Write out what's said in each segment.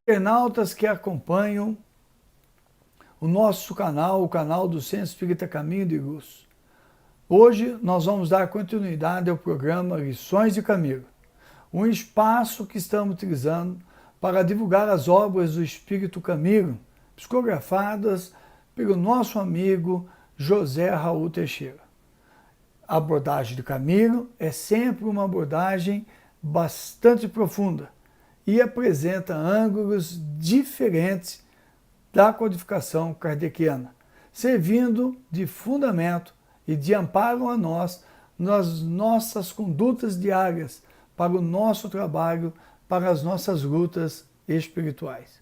Internautas que acompanham o nosso canal, o canal do Centro Espírita Caminho de Luz. Hoje nós vamos dar continuidade ao programa Lições de Caminho, um espaço que estamos utilizando para divulgar as obras do Espírito Caminho, psicografadas pelo nosso amigo José Raul Teixeira. A abordagem de Caminho é sempre uma abordagem bastante profunda e apresenta ângulos diferentes da codificação kardeciana, servindo de fundamento e de amparo a nós nas nossas condutas diárias, para o nosso trabalho, para as nossas lutas espirituais.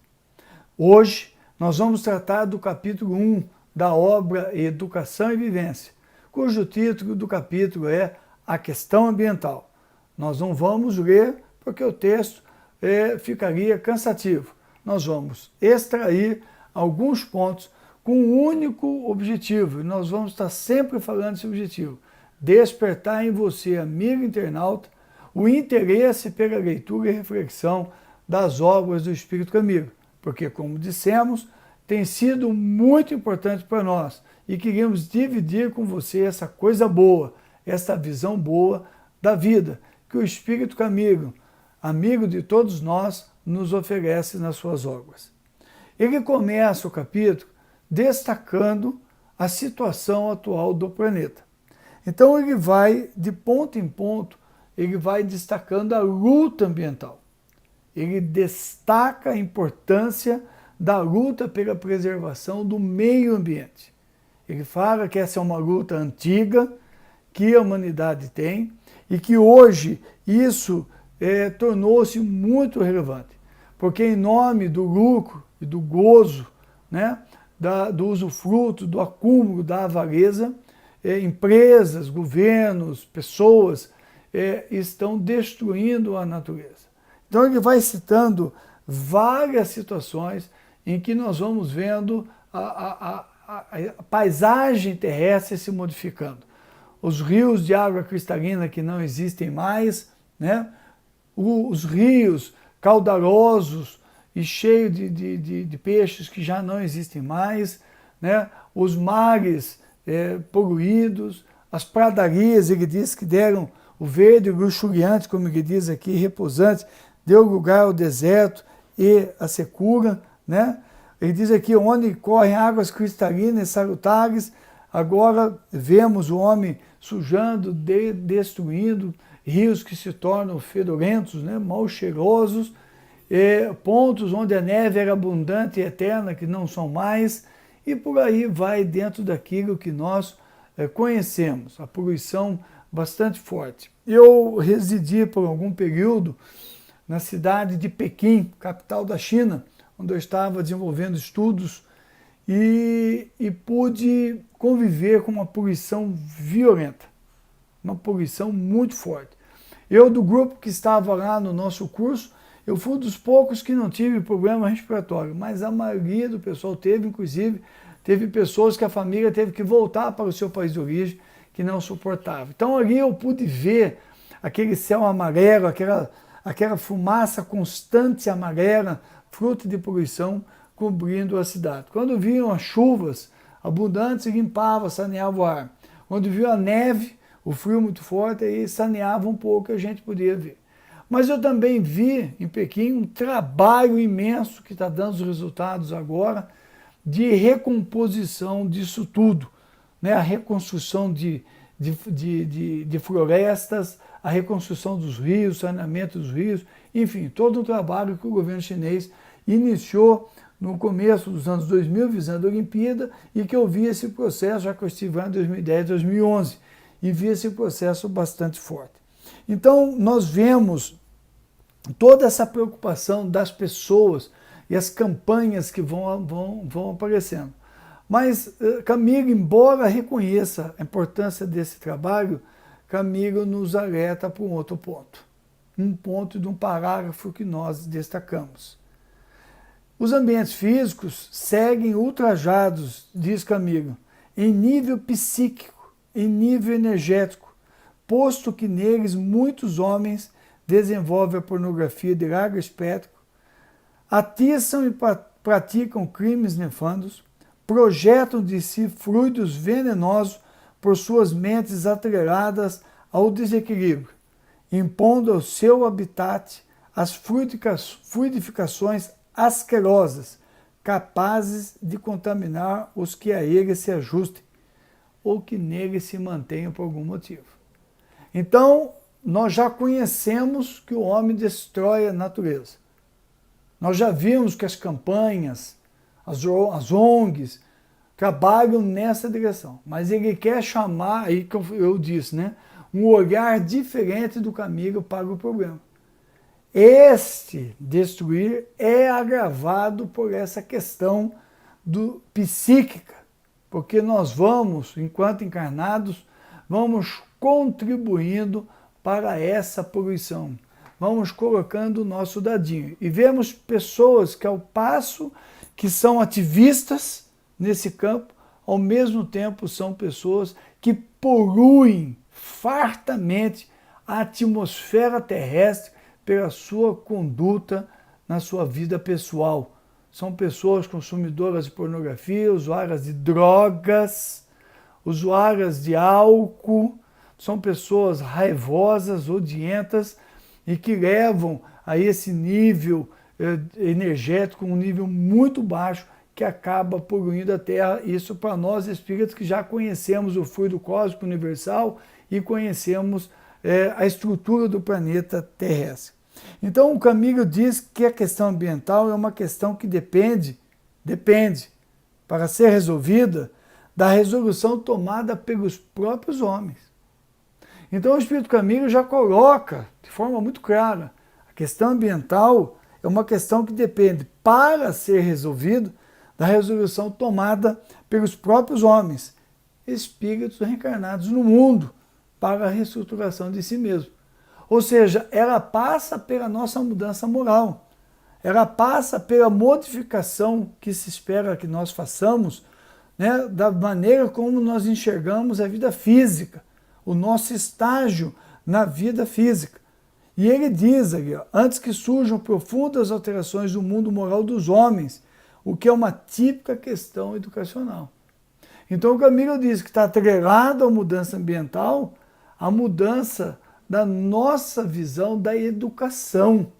Hoje nós vamos tratar do capítulo 1 da obra Educação e Vivência, cujo título do capítulo é A Questão Ambiental. Nós não vamos ler porque o texto ficaria cansativo. Nós vamos extrair alguns pontos com um único objetivo, e nós vamos estar sempre falando desse objetivo: despertar em você, amigo internauta, o interesse pela leitura e reflexão das obras do Espírito Caminho, porque, como dissemos, tem sido muito importante para nós e queríamos dividir com você essa coisa boa, essa visão boa da vida que o Espírito Caminho, amigo de todos nós, nos oferece nas suas obras. Ele começa o capítulo destacando a situação atual do planeta. Então ele vai, de ponto em ponto, ele vai destacando a luta ambiental. Ele destaca a importância da luta pela preservação do meio ambiente. Ele fala que essa é uma luta antiga, que a humanidade tem, e que hoje isso tornou-se muito relevante, porque em nome do lucro e do gozo, né, do usufruto, do acúmulo, da avareza, empresas, governos, pessoas estão destruindo a natureza. Então ele vai citando várias situações em que nós vamos vendo a paisagem terrestre se modificando. Os rios de água cristalina que não existem mais, né? Os rios caudalosos e cheios de peixes que já não existem mais, né? Os mares poluídos, as pradarias, ele diz que deram o verde luxuriante, como ele diz aqui, repousante, deu lugar ao deserto e à secura, né? Ele diz aqui, onde correm águas cristalinas e salutares, agora vemos o homem sujando, destruindo rios que se tornam fedorentos, né, mal cheirosos, pontos onde a neve era abundante e eterna, que não são mais, e por aí vai dentro daquilo que nós conhecemos, a poluição bastante forte. Eu residi por algum período na cidade de Pequim, capital da China, onde eu estava desenvolvendo estudos e pude conviver com uma poluição violenta, uma poluição muito forte. Eu, do grupo que estava lá no nosso curso, eu fui um dos poucos que não tive problema respiratório, mas a maioria do pessoal teve, inclusive, teve pessoas que a família teve que voltar para o seu país de origem, que não suportava. Então ali eu pude ver aquele céu amarelo, aquela fumaça constante amarela, fruto de poluição, cobrindo a cidade. Quando vinham as chuvas abundantes, limpava, saneava o ar. Quando viu a neve, o frio muito forte, aí saneava um pouco, a gente podia ver. Mas eu também vi em Pequim um trabalho imenso que está dando os resultados agora de recomposição disso tudo, né? A reconstrução de florestas, a reconstrução dos rios, saneamento dos rios, enfim, todo um trabalho que o governo chinês iniciou no começo dos anos 2000, visando a Olimpíada, e que eu vi esse processo, já que eu estive lá em 2010, 2011, e vi esse processo bastante forte. Então, nós vemos toda essa preocupação das pessoas e as campanhas que vão aparecendo. Mas Caminho, embora reconheça a importância desse trabalho, Caminho nos alerta para um outro ponto. Um ponto de um parágrafo que nós destacamos. Os ambientes físicos seguem ultrajados, diz Caminho, em nível psíquico, em nível energético, posto que neles muitos homens desenvolvem a pornografia de largo espectro, atiçam e praticam crimes nefandos, projetam de si fluidos venenosos por suas mentes atreladas ao desequilíbrio, impondo ao seu habitat as fluidificações asquerosas, capazes de contaminar os que a ele se ajustem ou que nele se mantenham por algum motivo. Então, nós já conhecemos que o homem destrói a natureza. Nós já vimos que as campanhas, as ONGs, trabalham nessa direção. Mas ele quer chamar, aí que eu disse, né, um olhar diferente do Camilo para o problema. Este destruir é agravado por essa questão psíquica, porque nós vamos, enquanto encarnados, vamos contribuindo para essa poluição. Vamos colocando o nosso dadinho. E vemos pessoas que, ao passo que são ativistas nesse campo, ao mesmo tempo são pessoas que poluem fartamente a atmosfera terrestre pela sua conduta na sua vida pessoal. São pessoas consumidoras de pornografia, usuárias de drogas, usuárias de álcool, são pessoas raivosas, odientas e que levam a esse nível energético, um nível muito baixo, que acaba poluindo a Terra. Isso para nós espíritos que já conhecemos o fluido cósmico universal e conhecemos a estrutura do planeta terrestre. Então o Camilo diz que a questão ambiental é uma questão que depende, para ser resolvida, da resolução tomada pelos próprios homens. Então o Espírito Camilo já coloca de forma muito clara, a questão ambiental é uma questão que depende, para ser resolvido, da resolução tomada pelos próprios homens, espíritos reencarnados no mundo, para a reestruturação de si mesmo. Ou seja, ela passa pela nossa mudança moral, ela passa pela modificação que se espera que nós façamos, né, da maneira como nós enxergamos a vida física, o nosso estágio na vida física. E ele diz ali, antes que surjam profundas alterações no mundo moral dos homens, o que é uma típica questão educacional. Então o Camilo diz que está atrelado à mudança ambiental, a mudança da nossa visão da educação.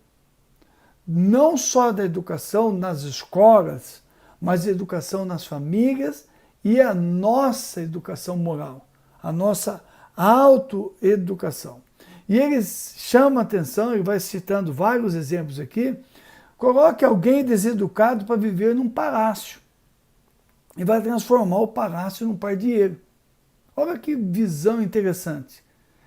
Não só da educação nas escolas, mas a educação nas famílias e a nossa educação moral, a nossa autoeducação. E ele chama a atenção, ele vai citando vários exemplos aqui, coloque alguém deseducado para viver num palácio e vai transformar o palácio num pardieiro. Olha que visão interessante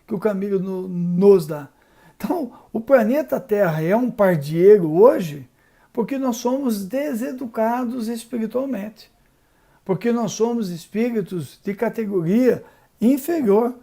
que o Camilo nos dá. Então, o planeta Terra é um pardieiro hoje porque nós somos deseducados espiritualmente, porque nós somos espíritos de categoria inferior.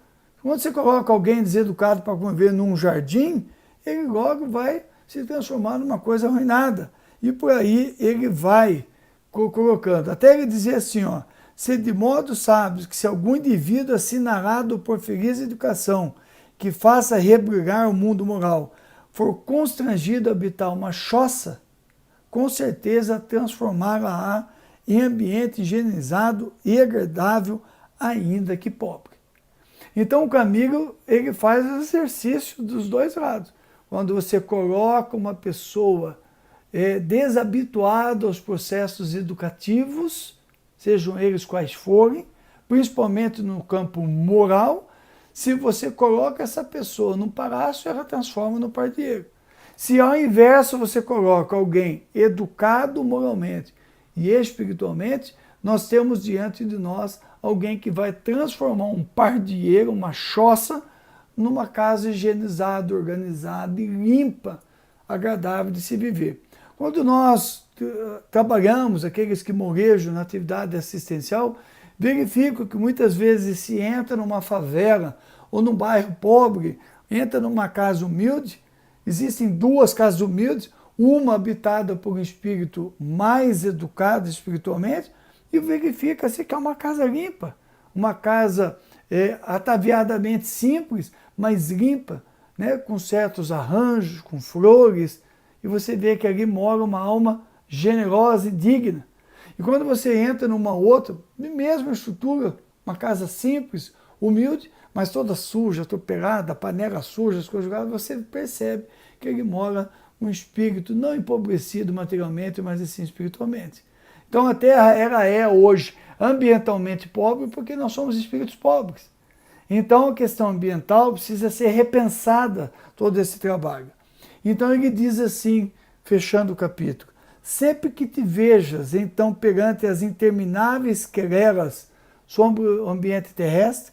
Quando você coloca alguém deseducado para conviver num jardim, ele logo vai se transformar numa coisa arruinada. E por aí ele vai colocando. Até ele dizer assim, ó, se de modo sabes que se algum indivíduo assinalado por feliz educação, que faça rebrilhar o mundo moral, for constrangido a habitar uma choça, com certeza transformá-la em ambiente higienizado e agradável, ainda que pobre. Então o Camilo, ele faz o exercício dos dois lados. Quando você coloca uma pessoa desabituada aos processos educativos, sejam eles quais forem, principalmente no campo moral, se você coloca essa pessoa num palácio, ela transforma no pardieiro. Se ao inverso você coloca alguém educado moralmente e espiritualmente, nós temos diante de nós alguém que vai transformar um pardieiro, uma choça, numa casa higienizada, organizada e limpa, agradável de se viver. Quando nós trabalhamos, aqueles que morejam na atividade assistencial, verificam que muitas vezes se entra numa favela ou num bairro pobre, entra numa casa humilde, existem duas casas humildes, uma habitada por um espírito mais educado espiritualmente, e verifica-se que é uma casa limpa, uma casa ataviadamente simples, mas limpa, né, com certos arranjos, com flores, e você vê que ali mora uma alma generosa e digna. E quando você entra numa outra, mesma estrutura, uma casa simples, humilde, mas toda suja, atropelada, panela suja, as coisas jogadas, você percebe que ali mora um espírito não empobrecido materialmente, mas assim espiritualmente. Então a Terra ela é hoje ambientalmente pobre porque nós somos espíritos pobres. Então a questão ambiental precisa ser repensada, todo esse trabalho. Então ele diz assim, fechando o capítulo: sempre que te vejas, então, perante as intermináveis querelas sobre o ambiente terrestre,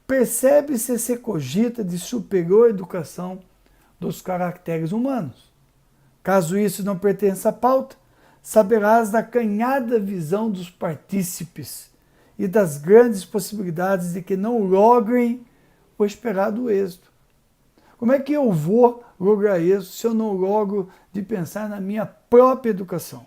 percebe-se se cogita de superior educação dos caracteres humanos. Caso isso não pertença à pauta, saberás da acanhada visão dos partícipes e das grandes possibilidades de que não logrem o esperado êxito. Como é que eu vou lograr isso se eu não logro de pensar na minha própria educação?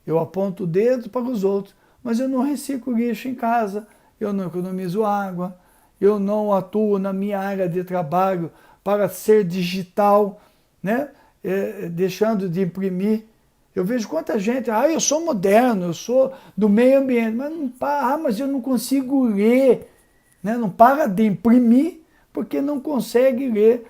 Eu aponto o dedo para os outros, mas eu não reciclo lixo em casa, eu não economizo água, eu não atuo na minha área de trabalho para ser digital, né? Deixando de imprimir. Eu vejo quanta gente, eu sou moderno, eu sou do meio ambiente, mas não mas eu não consigo ler, né? Não para de imprimir porque não consegue ler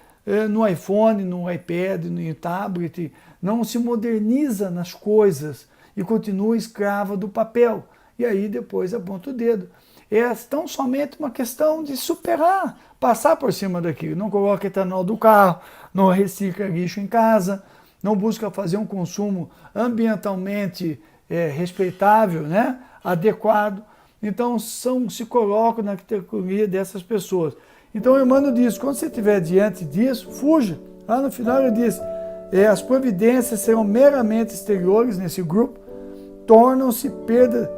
no iPhone, no iPad, no tablet, não se moderniza nas coisas e continua escrava do papel. E aí depois aponta o dedo. É tão somente uma questão de superar, passar por cima daquilo. Não coloca etanol do carro, não recicla lixo em casa, não busca fazer um consumo ambientalmente respeitável, né? Adequado. Então se colocam na categoria dessas pessoas. Então o Emmanuel diz, quando você estiver diante disso, fuja. Lá no final ele diz, as providências serão meramente exteriores nesse grupo, tornam-se perda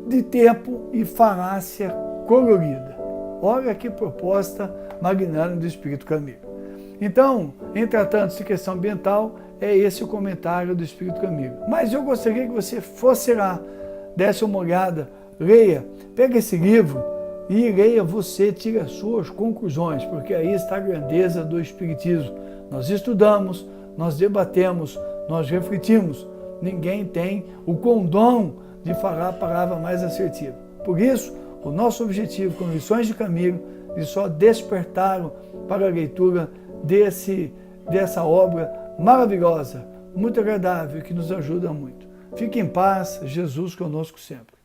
de tempo e falácia colorida. Olha que proposta magnânima do Espírito Camilo. Então, em tratando-se de questão ambiental, é esse o comentário do Espírito Camilo. Mas eu gostaria que você fosse lá, desse uma olhada, leia, pega esse livro e leia você, tire as suas conclusões, porque aí está a grandeza do Espiritismo. Nós estudamos, nós debatemos, nós refletimos. Ninguém tem o condom de falar a palavra mais assertiva. Por isso, o nosso objetivo com Lições de Camilo é só despertar para a leitura dessa obra maravilhosa, muito agradável, que nos ajuda muito. Fique em paz, Jesus conosco sempre.